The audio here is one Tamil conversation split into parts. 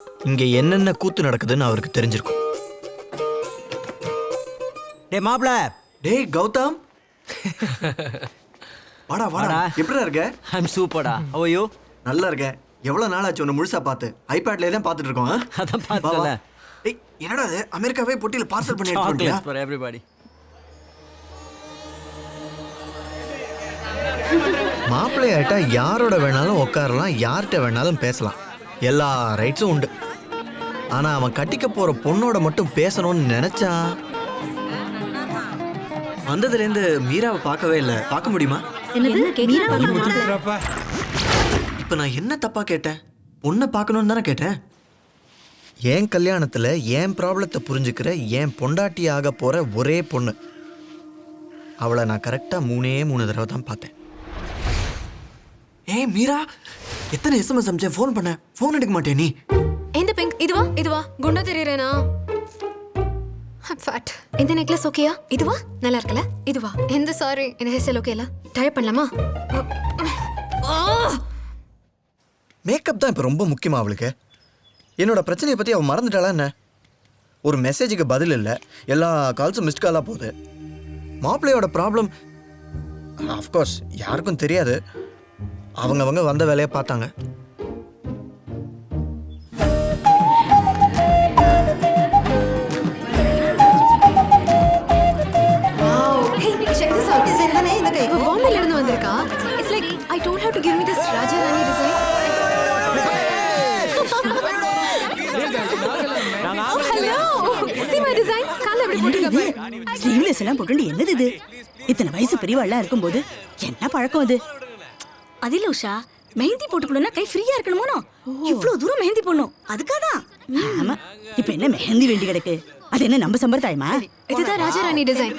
இங்க என்னென்ன கூத்து நடக்குதுன்னு அவருக்கு தெரிஞ்சிருக்கும். டேய் மாப்ள. டேய் கௌதம். வாடா வாடா. எப்படிடா இருக்க? ஐம் சூப்பர்டா. How are you? நல்லா இருக்கேன். எவ்வளவு நாள் ஆச்சு உன்னை முழுசா பார்த்து? ஐபேட்ல தான் பார்த்துட்டு இருக்கோம். அதான் பார்த்தல. டேய் என்னடா இது? அமெரிக்காவே பொட்டில பார்சல் பண்ணி எடுத்து வந்தியா? ஃபார் எவரிபாடி. மாப்பிள்ளை ஆயிட்டா யாரோட வேணாலும் உட்காரலாம், யார்கிட்ட வேணாலும் பேசலாம், எல்லா ரைட்ஸும் உண்டு. ஆனா அவன் கட்டிக்க போற பொண்ணோட மட்டும் பேசணும்னு நினைச்சா வந்ததுலேருந்து மீராவை பார்க்கவே இல்லை. பார்க்க முடியுமா? இப்ப நான் என்ன தப்பா கேட்டேன்? பொண்ணை பார்க்கணும்னு தானே கேட்டேன். என் கல்யாணத்துல என் ப்ராப்ளத்தை புரிஞ்சுக்கிற என் பொண்டாட்டி ஆக போற ஒரே பொண்ணு. அவளை நான் கரெக்டா 3 தடவை தான் பார்த்தேன். ஏய் மீரா, எத்தனை எஸ்எம்எஸ் அனுப்பிச்சேன், ஃபோன் பண்ண, ஃபோன் எடுக்க மாட்டேன் நீ. இந்த பிங்க் இதுவா குண்டா தெரியறேனா? ஃபேட். இந்த நெக்லஸ் ஓகேயா? இதுவா நல்லா இருக்கல? இதுவா? இந்த சாரி இந்த ஹேர் ஸ்டைல் ஓகேல? ட்ரை பண்ணலாமா? மேக்கப் தான் இப்போ ரொம்ப முக்கியமா அவளுக்கு. என்னோட பிரச்சனையை பற்றி அவள் மறந்துட்டாளா என்ன? ஒரு மெசேஜுக்கு பதில் இல்லை, எல்லா கால்ஸும் மிஸ்ட் காலாக போகுது. மாப்பிள்ளையோட ப்ராப்ளம் ஆஃப்கோர்ஸ் யாருக்கும் தெரியாது. அவங்க வந்த வேலையை பார்த்தாங்க. பாம்பேல இருந்து வந்திருக்கா. It's like I told her to give me this Raja Rani design. Oh, hello. See my design? கால்ல எப்படி போட்டுக்க பாரு. ஸ்லீவ்லெஸ் எல்லாம் போட்டு என்னது இது? இத்தனை வயசு பெரியவாளா இருக்கும்போது என்ன பழக்கம் அது? அதில உஷா மெஹந்தி போட்டுக்கணும்னா கை ஃப்ரீயா இருக்கணுமோ? இவ்வளவு தூரம் மெஹந்தி போடணும். அதுக்காதான். ஆமா. இப்போ என்ன மெஹந்தி வேண்டி கிடக்கு? அது என்ன நம்ம சம்பிரதாயமா? இதுதான் ராஜா ராணி டிசைன்.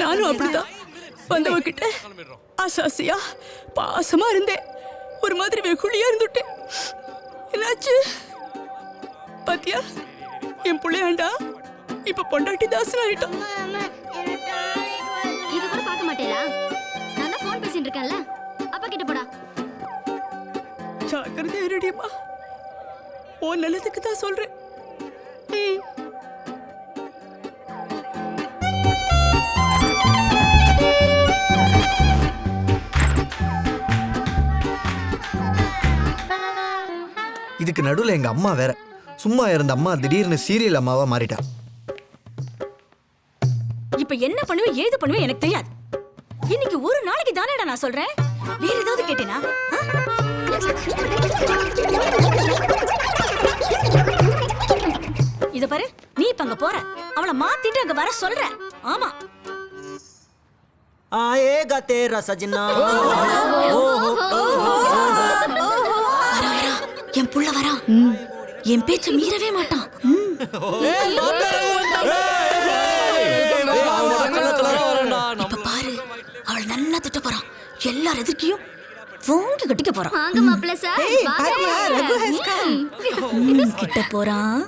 நானும் அப்படிதான் வந்தவகிட்ட ஆசாசியா பாசமா இருந்தேன். ஒரு மாதிரி வெகுளியா இருந்துட்டேன். என்னாச்சு பாத்தியா? என் பிள்ளையாண்டா இப்ப பொண்டாட்டி தாசன் ஆயிட்டான். இது கூட பார்க்க மாட்டேலா? நான் தான் ஃபோன் பேசிட்டு இருக்கேன்ல. அப்பா கிட்ட போடா. ஜாக்கிரதை இருடியம்மா. ஓ நல்லதுக்கு தான் சொல்றேன். இதுக்கு நடுவில் எங்க அம்மா வேற. சும்மா இருந்த அம்மா திடீர்னு சீரியல் அம்மாவா மாறிட்டா. இப்ப என்ன பண்ணுவேன் ஏது பண்ணுவேன் எனக்கு தெரியாது. இன்னைக்கு ஒரு நாளைக்கு தானேடா நான் சொல்றேன். வேற ஏதாவது கேட்டேனா? இத பாரு, நீ இப்ப அங்க போற, அவளை மாத்திட்டு அங்க வர சொல்ற. ஆமா. ஆயேகா தேரா சஜ்னா. என் புள்ள வரா. என் பேச்ச மீறவே மாட்டான். இப்ப பாரு, அவள் நல்லா திட்ட போறான். எல்லார் எதிர்க்கையும் வாங்கி கட்டிக்க போறான். வாங்க மாப்ள சார். கிட்ட போறான்,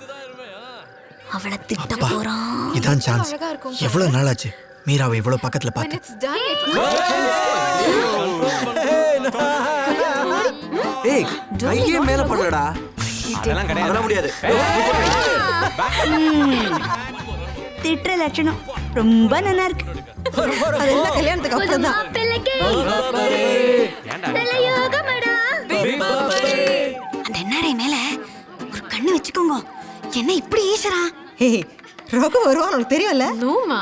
அவளை திட்ட போறான். இதான் சான்ஸ். எவ்வளவு நாள் ஆச்சு மீராவை இவ்வளவு பக்கத்துல When பார்த்து. it's done, ஏய் கையே மேல படுறடா. அதெல்லாம் முடியாது. திட்டுற லட்சணம் ரொம்ப நல்லா இருக்கு. அதெல்லாம் கல்யாணத்துக்கு அப்புறம் தான். மாப்பிள்ளைக்கு நல்ல யோகமடா. அந்த என்னாரை மேல ஒரு கண்ணு வச்சுக்கோங்க. என்ன இப்படி ஈசரா? ஏய் ரகு வருவான் உனக்கு தெரியும்ல? நோமா.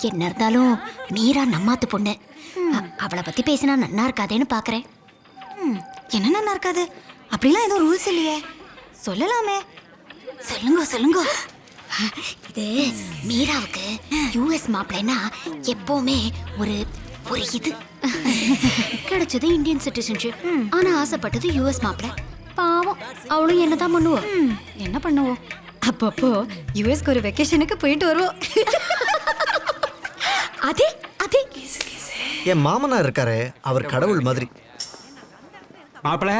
என்ன இருந்தாலும் மீரா நம்மாத்து பொண்ணு. அவளை பத்தி பேசினா நன்னா இருக்காதேன்னு பாக்குறேன். என்ன நல்லா இருக்காது? அப்படிலாம் எதுவும் ரூல்ஸ் இல்லையே. சொல்லலாமே. சொல்லுங்க சொல்லுங்க. இது மீராவுக்கு யூஎஸ் மாப்பிள்ளைன்னா எப்பவுமே ஒரு ஒரு இது கிடைச்சது இந்தியன் சிட்டிசன்ஷிப். ஆனா ஆசைப்பட்டது யூஎஸ் மாப்பிள்ளை. பாவம் அவளும் என்னதான் பண்ணுவோம். என்ன பண்ணுவோம்? அப்பப்போ யுஎஸ்க்கு ஒரு வெக்கேஷனுக்கு போயிட்டு வருவோம். அதே அதே. என் மாமனார் இருக்காரு, அவர் கடவுள் மாதிரி. மாப்பிள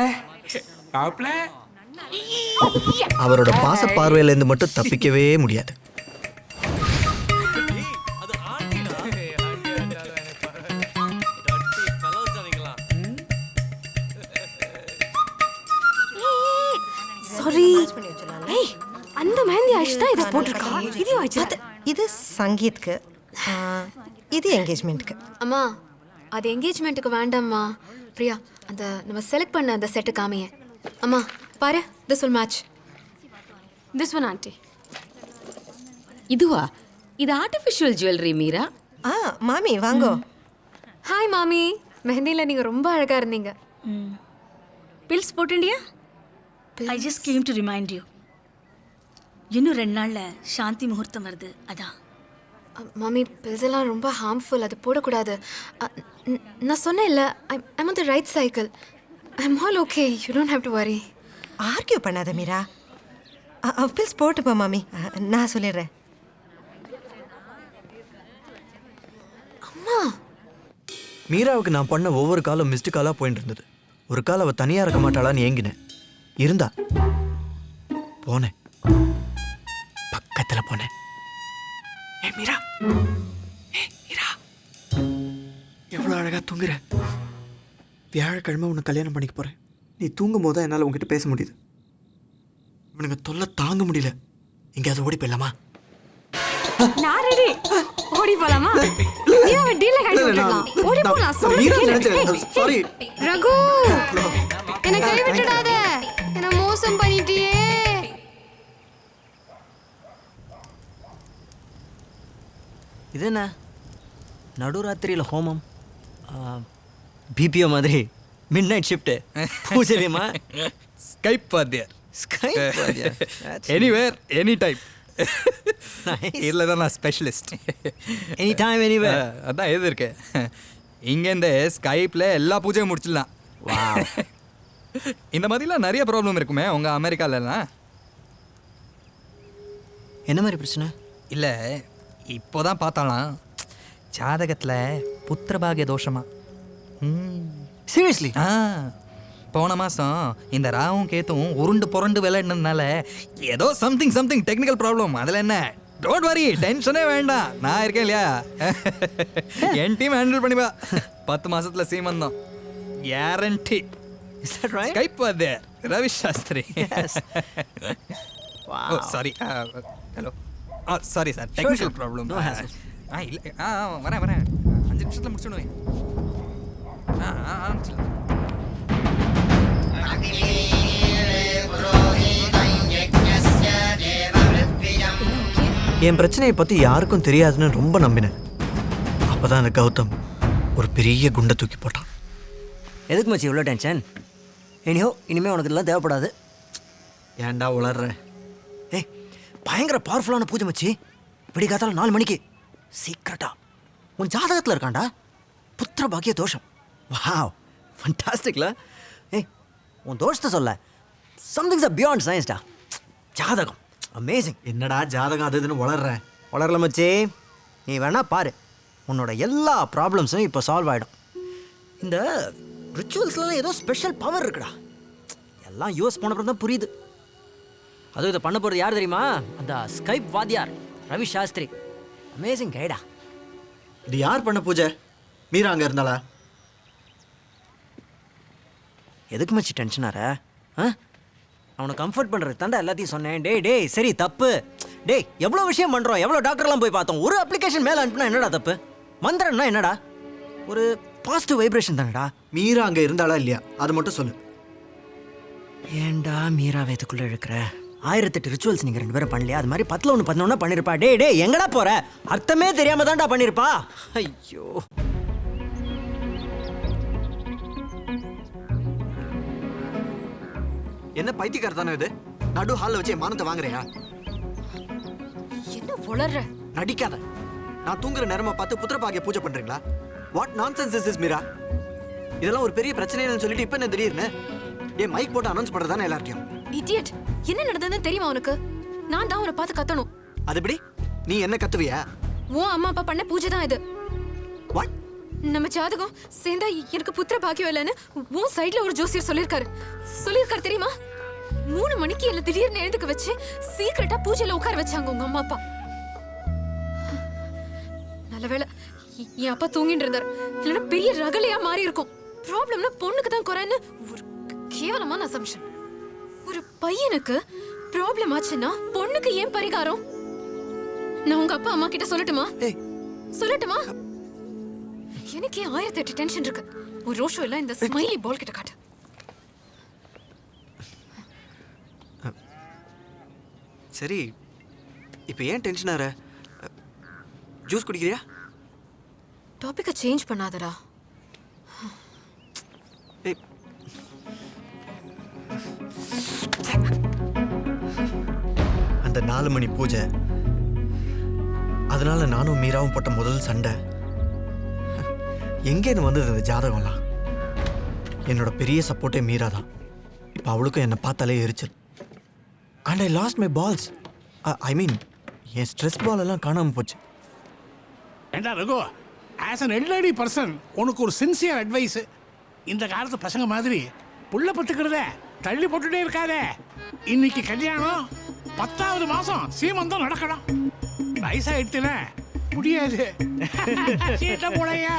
மாப்பிள அவரோட பாச பார்வையில இருந்து மட்டும் தப்பிக்கவே முடியாது. சாரி ஏய் அந்த மெஹந்தி ஆயிஷ் தான் இதை போட்டிருக்கா இது ஆயிடுச்சு இது சங்கீத்க்கு இது என்கேஜ்மெண்ட்க்கு. அம்மா அது என்கேஜ்மெண்ட்டுக்கு வேண்டாம்மா. பிரியா அந்த நம்ம செலக்ட் பண்ண அந்த செட்டு காமியே. அம்மா பாரு this will match this one aunty. இதுவா? இது ஆர்டிஃபிஷியல் ஜுவல்லரி மீரா. மாமி வாங்கோ. ஹாய் மாமி, மெஹந்தியில் நீங்கள் ரொம்ப அழகாக இருந்தீங்க. பில்ஸ் போட்டுண்டியா? I just came to remind you. இன்னும் 2 நாள்ல சாந்தி முகூர்த்தம் வருது, அதான். மாமி பில்ஸ் எல்லாம் ரொம்ப ஹார்ம்ஃபுல், அது போடக்கூடாது. நான் சொன்னேன் இல்லை, I'm on the right cycle. I'm all okay, you don't have to worry. Argue பண்ணாத மீரா. பில்ஸ் போட்டுப்பா மாமி, நான் சொல்லிடுறேன். அம்மா மீராவுக்கு நான் பண்ண ஒவ்வொரு காலும் மிஸ்டு காலாக போயிட்டு இருந்தது. ஒரு கால் அவள் தனியாக இருக்க மாட்டாளான்னு ஏங்கினேன். இருந்தா போனேன், பக்கத்தில் போனேன். ஏ மீரா, ஏ மீரா, எவ்வளோ அழகாக தூங்குற. வியாழக்கிழமை உன்னை கல்யாணம் பண்ணிக்க போகிறேன். நீ தூங்கும் போது தான் என்னால் உங்ககிட்ட பேச முடியுது. இவனுங்க தொல்லை தாங்க முடியல. எங்கேயாவது ஓடி போயிடலாமா? நான் ரெடி. ஓடி போலாமா? நீ அவன் டீல்ல கட்டி விட்டுடலாம். ஓடி போலாம். சாரி ரகு, என்ன கை விட்டுடாத. என்ன மோசம் பண்ணிட்டியே. இது என்ன நடுராத்திரியில் ஹோமம்? பிபிஓ மாதிரி மிட் நைட் ஷிஃப்ட்டு பூஜைமா? ஸ்கைப் வாத்தியார். Skype anywhere any time. இதில் தான் நான் ஸ்பெஷலிஸ்ட். Any time anyway. அதான் எது இருக்கு. இங்கேருந்து ஸ்கைப்பில் எல்லா பூஜையும் முடிச்சிடலாம். இந்த மாதிரிலாம் நிறைய ப்ராப்ளம் இருக்குமே உங்கள் அமெரிக்காலலாம். என்ன மாதிரி பிரச்சனை? இல்லை இப்போ தான் பார்த்தாலாம் ஜாதகத்தில் புத்திரபாகிய தோஷமா. சீரியஸ்லி? போன மாதம் இந்த ராவும் கேத்தும் உருண்டு புரண்டு விளையாடுனதுனால ஏதோ சம்திங் டெக்னிக்கல் ப்ராப்ளம். அதில் என்ன, டோன்ட் வரி, டென்ஷனே வேண்டாம், நான் இருக்கேன் இல்லையா. என் டீம் ஹேண்டில் பண்ணிப்பா. 10 மாசத்துல சீமந்தம் கேரண்டி. ஸ்கைப் வாத்தியார் Ravi Shastri. Oh sorry, hello. Sorry sir, technical problem. இல்லை வரேன் 5 நிமிஷத்தில் முடிச்சுடுவேன். ஆரம்பிச்சிடலாம். என் பிரச்சனையை பற்றி யாருக்கும் தெரியாதுன்னு ரொம்ப நம்பினேன். அப்போதான் அந்த கௌதம் ஒரு பெரிய குண்டை தூக்கி போட்டான். எதுக்கு மச்சி இவ்வளோ டென்ஷன்? எனியோ இனிமேல் உனக்கு இதெல்லாம் தேவைப்படாது. ஏன்டா உளர்ற? ஏய் பயங்கர பவர்ஃபுல்லான பூஜை மச்சி. விடிகாத்தால 4 மணிக்கு சீக்கிரட்டா உன் ஜாதகத்தில் இருக்காண்டா புத்திர பாக்கிய தோஷம். வாவ் ஃபண்டாஸ்டிக்ல. ஏய் உன் தோஷத்தை சொல்ல, சம்திங்ஸ் பியாண்ட் சயின்ஸ்டா. ஜாதகம் அமேசிங். என்னடா ஜாதகம் அது இதுன்னு உளர்ற? வளரல மச்சி, நீ வேணா பாரு, உன்னோட எல்லா ப்ராப்ளம்ஸும் இப்போ சால்வ் ஆகிடும். இந்த ரிச்சுவல்ஸ்லாம் ஏதோ ஸ்பெஷல் பவர் இருக்குடா. எல்லாம் யூஎஸ் போனப்பறம் தான் புரியுது. அதுவும் இதை பண்ண போகிறது யார் தெரியுமா? அந்த ஸ்கைப் வாத்தியார் ரவி சாஸ்திரி. அமேசிங் கைடா. இது யார் பண்ண பூஜை? மீரா அங்கே இருந்தாளா? எதுக்கு மச்சி டென்ஷனார? அவனை கம்ஃபர்ட் பண்ணுறது தாண்டா எல்லாத்தையும் சொன்னேன். டேய் சரி தப்பு. டேய் எவ்வளோ விஷயம் பண்ணுறோம், எவ்வளோ டாக்டர்லாம் போய் பார்த்தோம். ஒரு அப்ளிகேஷன் மேலே அனுப்புனா என்னடா தப்பு? மந்திரம்னா என்னடா? ஒரு பாசிட்டிவ் வைப்ரேஷன் தானடா. மீரா அங்கே இருந்தாளா இல்லையா அது மட்டும் சொல்லு. ஏன்டா மீராவை இதுக்குள்ளே இழுக்கிற? 1008 ரிச்சுவல்ஸ் நீங்கள் 2 பேரும் பண்ணலையா? அது மாதிரி 10ல் 1 11 பண்ணியிருப்பா. டேய் எங்கடா போற? அர்த்தமே தெரியாம தான்டா பண்ணியிருப்பா. ஐயோ என்ன பைத்தியக்கார தானே இது? நடு ஹாலில் வச்சு மானத்தை வாங்குறியா? என்ன உளர்ற? நடிக்காத. நான் தூங்குற நேரமா பார்த்து புத்திரபாகிய பூஜை பண்றீங்களா? What nonsense is this Meera? இதெல்லாம் ஒரு பெரிய பிரச்சனைன்னு சொல்லிட்டு இப்போ என்ன திடீர்னு ஏன் மைக் போட்டு அனௌன்ஸ் பண்றதானே எல்லார்ட்டையும்? இடியட், என்ன நடந்ததுன்னு தெரியுமா உனக்கு? நான் தான் உன்னை பார்த்து கத்தணும். அது எப்படி? நீ என்ன கத்துவியா? உன் அம்மா அப்பா பண்ண பூஜை தான் இது. வாட்? நம்ம ஜாதகம் சேர்ந்தா எனக்கு புத்திர பாக்கியம் இல்லைன்னு உன் சைட்ல ஒரு ஜோசியர் சொல்லியிருக்காரு தெரியுமா? 3 மணிக்கு என்ன திடீர்னு எழுதுக்க வச்சு சீக்கிரட்டா பூஜையில உட்கார வச்சாங்க உங்க அம்மா அப்பா. நல்லவேளை என் அப்பா தூங்கிட்டு இருந்தார், இல்லைன்னா பெரிய ரகலையா மாறி இருக்கும். ப்ராப்ளம்னா பொண்ணுக்கு தான் குறைன்னு ஒரு கேவலமான அசம்ஷன். ஒரு பையனுக்கு ப்ராப்ளம் ஆச்சுன்னா பொண்ணுக்கு ஏன் பரிகாரம்? நான் உங்க அப்பா அம்மா கிட்ட சொல்லட்டுமா? ஏய் சொல்லட்டுமா? எனக்கே 1008 டென்ஷன் இருக்கு. ஒரு ரோஷோ இல்ல இந்த ஸ்மைலி பால் கிட்ட காட்டு. சரி இப்போ ஏன் டென்ஷன் ஆற? ஜூஸ் குடிக்கிறியா? டாபிக்கை சேஞ்ச் பண்ணாதடா. ஏய் அந்த 4 மணி பூஜை, அதனால நானும் மீராவும் போட்ட முதல் சண்டை, எங்கேருந்து வந்தது அந்த ஜாதகம்லாம்? என்னோட பெரிய சப்போர்ட்டே மீரா தான். இப்போ அவளுக்கும் என்னை பார்த்தாலே எரிச்சல். And I lost my balls. I mean என் ஸ்ட்ரெஸ் பால் எல்லாம் காணாமல் போச்சு. ஏண்டா Raghu, as an elderly person உனக்கு ஒரு சின்சியர் அட்வைஸ். இந்த காலத்து பசங்க மாதிரி புள்ள பத்துக்கிறத தள்ளி போட்டுட்டே இருக்காதே. இன்னைக்கு கல்யாணம், 10வது மாசம் சீமந்தம் நடக்கணும். வயசாயிடுச்சுல முடியாது. சீட்டை போடையா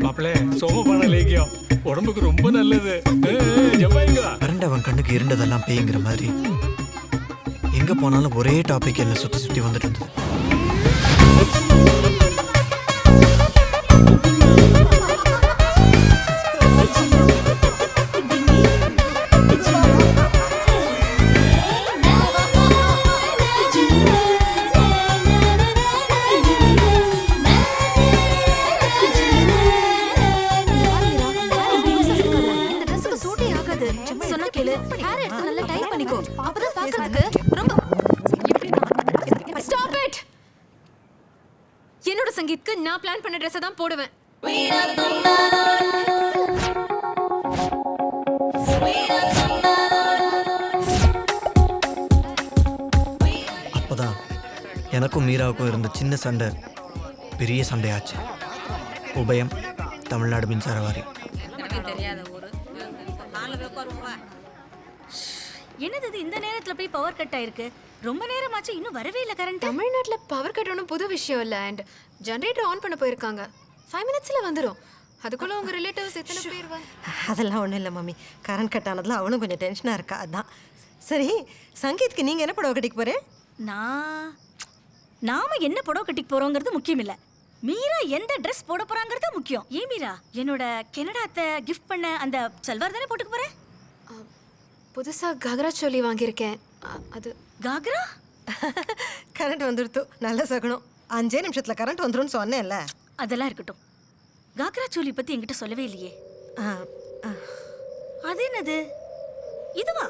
மாப்பிள சோமபான லேகியம் உடம்புக்கு ரொம்ப நல்லது. ஜப்பாங்க கரண்டவன் கண்ணுக்கு இருண்டதெல்லாம் பேய்ங்கிற மாதிரி எங்கே போனாலும் ஒரே டாபிக் என்ன சுற்றி சுற்றி வந்துட்டு இருந்தது. சொன்னா கேளு. ஹேர் எடுத்து நல்லா டைட் பண்ணிக்கோ. அப்பதான் பார்க்கிறதுக்கு ரொம்ப Stop it! என்னோட சங்கீத்க்கு நான் பிளான் பண்ண ட்ரெஸ் தான் போடுவேன். அப்போதான் எனக்கும் மீராவுக்கும் இருந்த சின்ன சண்டை பெரிய சண்டையாச்சு. உபயம் தமிழ்நாடு மின்சார வாரியம். என்னது இது இந்த நேரத்துல போய் பவர் கட் ஆயிருக்கு? ரொம்ப நேரமாச்சு இன்னும் வரவே இல்ல கரண்ட். தமிழ்நாட்டுல பவர் கட் ஒன்றும் புது விஷயம் இல்லை. அண்ட் ஜென்ரேட்டர் ஆன் பண்ண போயிருக்காங்க. 5 மினிட்ஸ்ல வந்துடும். அதுக்குள்ள உங்க ரிலேட்டிவ்ஸ் எத்தனை பேர் வந்து? அதெல்லாம் ஒன்றும் இல்லை மம்மி. கரண்ட் கட் ஆனதுல அவளும் கொஞ்சம் டென்ஷனாக இருக்கா, அதான். சரி, சங்கீத்க்கு நீங்கள் என்ன புடவை கட்டிக்க போகிறேன்? நாம என்ன புடவை கட்டிக்கு போறோங்கிறது முக்கியம் இல்ல. மீரா எந்த ட்ரெஸ் போட போறாங்கிறது முக்கியம். ஏன் மீரா, என்னோட கனடா அத்தை கிஃப்ட் பண்ண அந்த சல்வார் தானே போட்டுக்க போறேன்? புதுசா ககரா சோலி வாங்கியிருக்கேன். அது காக்ரா? கரண்ட் வந்துடுத்து, நல்ல சகுனம். 5 நிமிஷத்தில் கரண்ட் வந்துடும் சொன்னேன்ல. அதெல்லாம் இருக்கட்டும். காக்ரா சோலி பத்தி என்கிட்ட சொல்லவே இல்லையே. அது என்னது? இதுவா?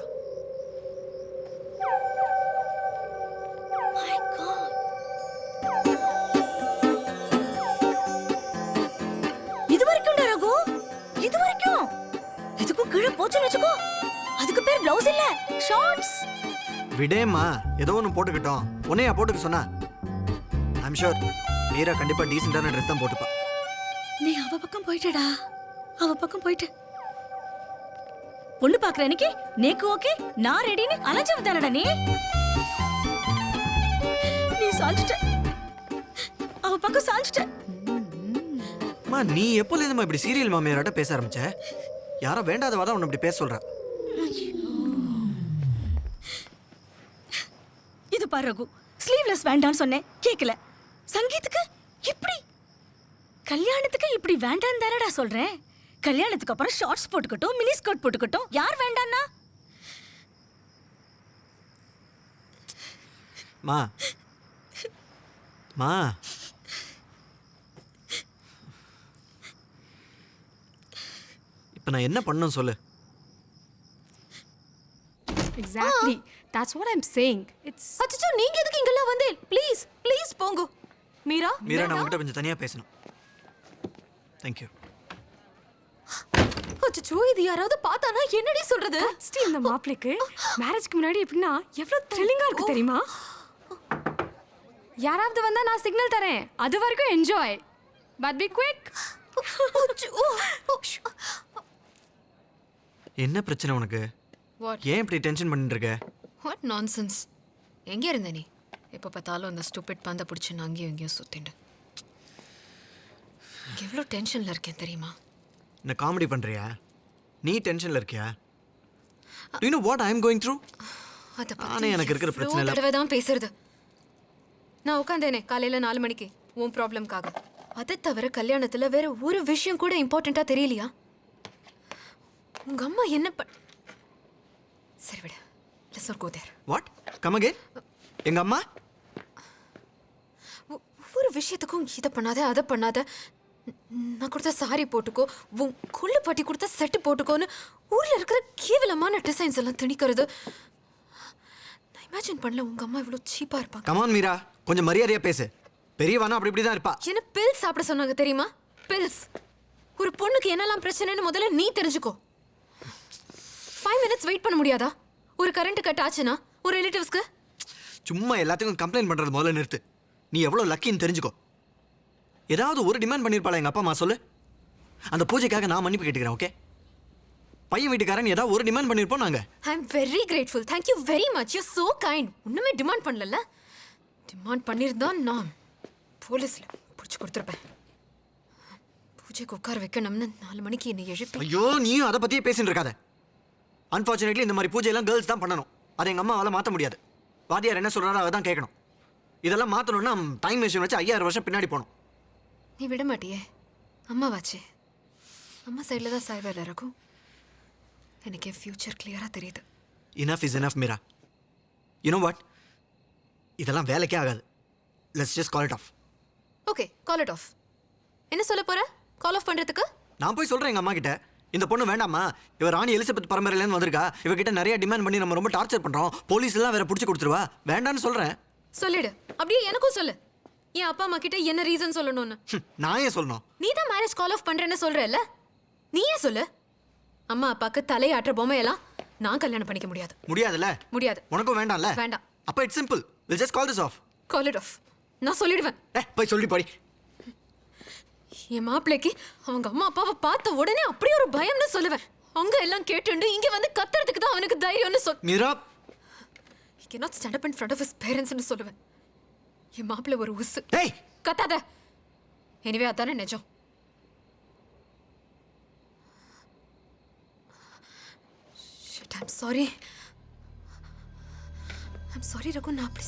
My God. இது வரைக்கும் ரகு, இது வரைக்கும் இதுக்கும் கீழே போச்சுன்னு வச்சுக்கோ. அதுக்கு பேர் பிளவுஸ் இல்ல, ஷார்ட்ஸ். விடேம்மா, ஏதோ ஒன்று போட்டுக்கிட்டோம். உன்னையா போட்டுக்க சொன்னா? ஐம் ஷூர் மீரா கண்டிப்பா டீசெண்டான ட்ரெஸ் தான் போட்டுப்பா. நீ அவ பக்கம் போயிட்டடா, அவ பக்கம் போயிட்ட. பொண்ணு பாக்குற அன்னைக்கு நேக்கு ஓகே நான் ரெடின்னு அலைஞ்சவ தானடா நீ. நீ சாஞ்சிட்ட, அவ பக்கம் சாஞ்சிட்ட. அம்மா, நீ எப்போலேருந்துமா இப்படி சீரியல் மாமியாராட்ட பேச ஆரம்பிச்ச? யாரோ வேண்டாதவா தான் உன்னை இப்படி பேச சொல்றா. இது பாரு ரகு, ஸ்லீவ்லெஸ் வேண்டான்னு சொன்னேன், கேட்கல. சங்கீத்துக்கு இப்படி, கல்யாணத்துக்கு இப்படி வேண்டான்னு தானடா சொல்றேன். கல்யாணத்துக்கு அப்புறம் ஷார்ட்ஸ் போட்டுக்கட்டும், மினி ஸ்கர்ட் போட்டுக்கட்டும், யார் வேண்டான்னா? மா மா இப்போ நான் என்ன பண்ணணும் சொல்லு. Exactly. That's what I'm saying. It's அச்சச்சோ, நீங்க எதுக்கு இங்கெல்லாம் வந்தே? ப்ளீஸ் ப்ளீஸ் போங்க. மீரா மீரா, நான் உங்ககிட்ட கொஞ்சம் தனியா பேசணும். Thank you. அச்சச்சோ, இது யாராவது பார்த்தானா என்னடி சொல்றது? ஸ்டி, இந்த மாப்பிளைக்கு மேரேஜ்க்கு முன்னாடி எப்படின்னா எவ்வளவு த்ரில்லிங்கா இருக்கு தெரியுமா? யாராவது வந்தா நான் சிக்னல் தரேன், அது வரைக்கும் என்ஜாய், பட் பி குவிக். என்ன பிரச்சனை உனக்கு? What? ஏன் இப்படி டென்ஷன் பண்ணிட்டு இருக்க? What nonsense. எங்க இருந்த நீ? எப்போ பார்த்தாலும் அந்த ஸ்டூபிட் பந்த பிடிச்சி நான் அங்கேயும் இங்கேயும் சுத்திண்டு. எவ்வளோ டென்ஷன்ல இருக்கேன் தெரியுமா? என்ன காமெடி பண்றியா? நீ டென்ஷன்ல இருக்கியா? Do you know what I am going through? அத நானே எனக்கு இருக்கிற பிரச்சனை இல்ல. தடவை தான் பேசுறது. நான் உட்காந்தேனே காலையில 4 மணிக்கு உன் ப்ராப்ளம்காக. அதை தவிர கல்யாணத்துல வேற ஒரு விஷயம் கூட இம்பார்ட்டண்டா தெரியலையா? உங்க அம்மா என்ன சரி விடு. Let's not go there. What? Come again? எங்க அம்மா? ஒரு விஷயத்துக்கும் இதை பண்ணாத அதை பண்ணாத, நான் கொடுத்த சாரி போட்டுக்கோ, உன் கொள்ளு பாட்டி கொடுத்த செட்டு போட்டுக்கோன்னு ஊர்ல இருக்கிற கேவலமான டிசைன்ஸ் எல்லாம் திணிக்கிறது. நான் இமேஜின் பண்ணல உங்க அம்மா இவ்வளவு சீப்பா இருப்பாங்க. Come on மீரா, கொஞ்சம் மரியாதையா பேசு. பெரியவானா அப்படி இப்படி தான் இருப்பா. என்ன பில்ஸ் சாப்பிட சொன்னாங்க தெரியுமா? பில்ஸ். ஒரு பொண்ணுக்கு என்னெல்லாம் பிரச்சனைன்னு முதல்ல நீ தெரிஞ்சுக்கோ. 5 minutes வெயிட் பண்ண முடியாதா? ஒரு கரண்ட் கட் ஆச்சுன்னா ஒரு ரிலேட்டிவ்ஸ்க்கு சும்மா எல்லாத்துக்கும் கம்ப்ளைண்ட் பண்றது முதல்ல நிறுத்து. நீ எவ்வளவு லக்கின்னு தெரிஞ்சுக்கோ. ஏதாவது ஒரு டிமாண்ட் பண்ணிருப்பாளா எங்க அப்பா அம்மா சொல்லு. அந்த பூஜைக்காக நான் மன்னிப்பு கேட்டுக்கிறேன். ஓகே, பையன் வீட்டுக்காரன் ஏதாவது ஒரு டிமாண்ட் பண்ணிருப்போம் நாங்க. I am very grateful. Thank you very much. You so kind. ஒண்ணுமே டிமாண்ட் பண்ணல. டிமாண்ட் பண்ணிருந்தா நான் போலீஸ்ல புடிச்சு கொடுத்துருப்பேன். பூஜைக்கு உட்கார வைக்கணும்னு 4 மணிக்கு என்னை எழுப்பி. ஐயோ, நீயும் அதை பத்தியே பேசிட்டு இருக்காத. அன்பார்ச்சுனேட்லி இந்த மாதிரி பூஜையெல்லாம் கேர்ள்ஸ் தான் பண்ணணும். அதை எங்க அம்மாவால மாற்ற முடியாது. வாத்தியார் என்ன சொல்றாரோ அதை தான் கேட்கணும். இதெல்லாம் மாற்றணும்னா டைம் மிஷின் வச்சு 5000 வருஷம் பின்னாடி போகணும். நீ விட மாட்டியே. அம்மாவாச்சே. அம்மா சைடில் தான் சாய்வேல இருக்கும். எனக்கு என் ஃபியூச்சர் கிளியராக தெரியுது. Enough is enough, Meera. You know what? இதெல்லாம் வேலைக்கே ஆகாது. Let's just call it off. Okay, call it of. என்ன சொல்ல போற? கால் ஆஃப் பண்றதுக்கு? நான் போய் சொல்றேன் எங்க அம்மா கிட்ட, இந்த பொண்ணு வேண்டாமா, இவ ராணி எலிசபெத் பரம்பரையிலேருந்து வந்திருக்கா, இவகிட்ட நிறைய டிமாண்ட் பண்ணி நம்ம ரொம்ப டார்ச்சர் பண்றோம், போலீஸ் எல்லாம் வேற பிடிச்சி கொடுத்துருவா, வேண்டான்னு சொல்றேன். சொல்லிடு. அப்படியே எனக்கும் சொல்லு. என் அப்பா அம்மா கிட்ட என்ன ரீசன் சொல்லணும்னு. நான் ஏன் சொல்லணும்? நீ தான் மேரேஜ் கால் ஆஃப் பண்றேன்னு சொல்றல்ல, நீயே சொல்லு. அம்மா அப்பாக்கு தலையாட்டுற பொம்மையெல்லாம் நான் கல்யாணம் பண்ணிக்க முடியாது. முடியாதுல்ல? முடியாது. உனக்கும் வேண்டாம்ல? வேண்டாம். அப்ப it's simple. We'll just call this off. Call it of. நான் சொல்லிடுவேன். போய் சொல்லி போடி. என் மாப்பிள்ளைக்கு அவங்க அம்மா அப்பாவை பார்த்த உடனே அப்படியே ஒரு பயம்னு சொல்லுவேன். அங்க எல்லாம் கேட்டுண்டு இங்க வந்து கத்துறதுக்கு தான் அவனுக்கு தைரியம்னு Meera, he cannot stand up in front of his parents ன்னு சொல்லுவேன். என் மாப்பிள்ளை ஒரு உசு. ஏய், கத்தாத. எனிவே அதானே நிஜம். Shit, I'm sorry. ரகு, நான் அப்படி